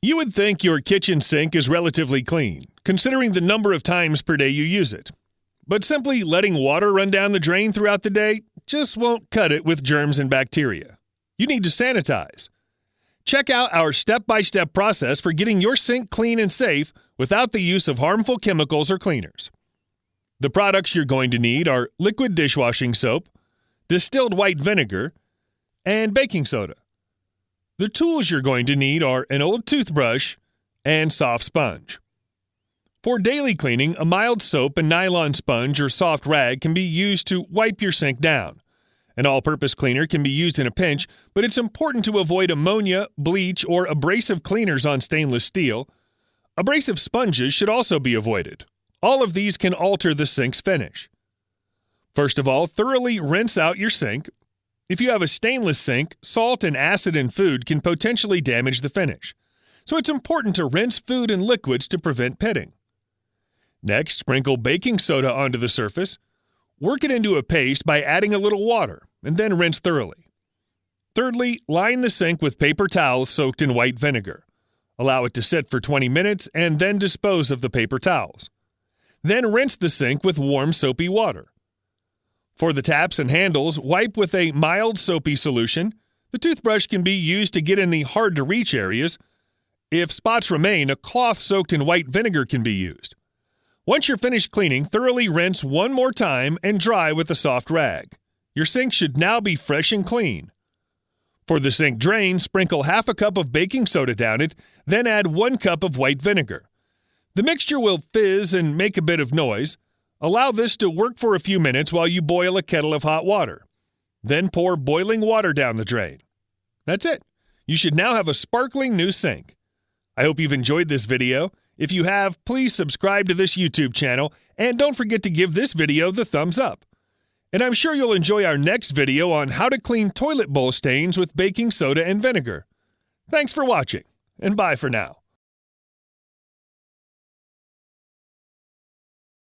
You would think your kitchen sink is relatively clean, considering the number of times per day you use it. But simply letting water run down the drain throughout the day just won't cut it with germs and bacteria. You need to sanitize. Check out our step-by-step process for getting your sink clean and safe without the use of harmful chemicals or cleaners. The products you're going to need are liquid dishwashing soap, distilled white vinegar, and baking soda. The tools you're going to need are an old toothbrush and soft sponge. For daily cleaning, a mild soap and nylon sponge or soft rag can be used to wipe your sink down. An all-purpose cleaner can be used in a pinch, but it's important to avoid ammonia, bleach, or abrasive cleaners on stainless steel. Abrasive sponges should also be avoided. All of these can alter the sink's finish. First of all, thoroughly rinse out your sink. If you have a stainless sink, salt and acid in food can potentially damage the finish. So it's important to rinse food and liquids to prevent pitting. Next, sprinkle baking soda onto the surface. Work it into a paste by adding a little water, and then rinse thoroughly. Thirdly, line the sink with paper towels soaked in white vinegar. Allow it to sit for 20 minutes and then dispose of the paper towels. Then rinse the sink with warm soapy water. For the taps and handles, wipe with a mild soapy solution. The toothbrush can be used to get in the hard-to-reach areas. If spots remain, a cloth soaked in white vinegar can be used. Once you're finished cleaning, thoroughly rinse one more time and dry with a soft rag. Your sink should now be fresh and clean. For the sink drain, sprinkle half a cup of baking soda down it, then add 1 cup of white vinegar. The mixture will fizz and make a bit of noise. Allow this to work for a few minutes while you boil a kettle of hot water. Then pour boiling water down the drain. That's it. You should now have a sparkling new sink. I hope you've enjoyed this video. If you have, please subscribe to this YouTube channel and don't forget to give this video the thumbs up. And I'm sure you'll enjoy our next video on how to clean toilet bowl stains with baking soda and vinegar. Thanks for watching, and bye for now.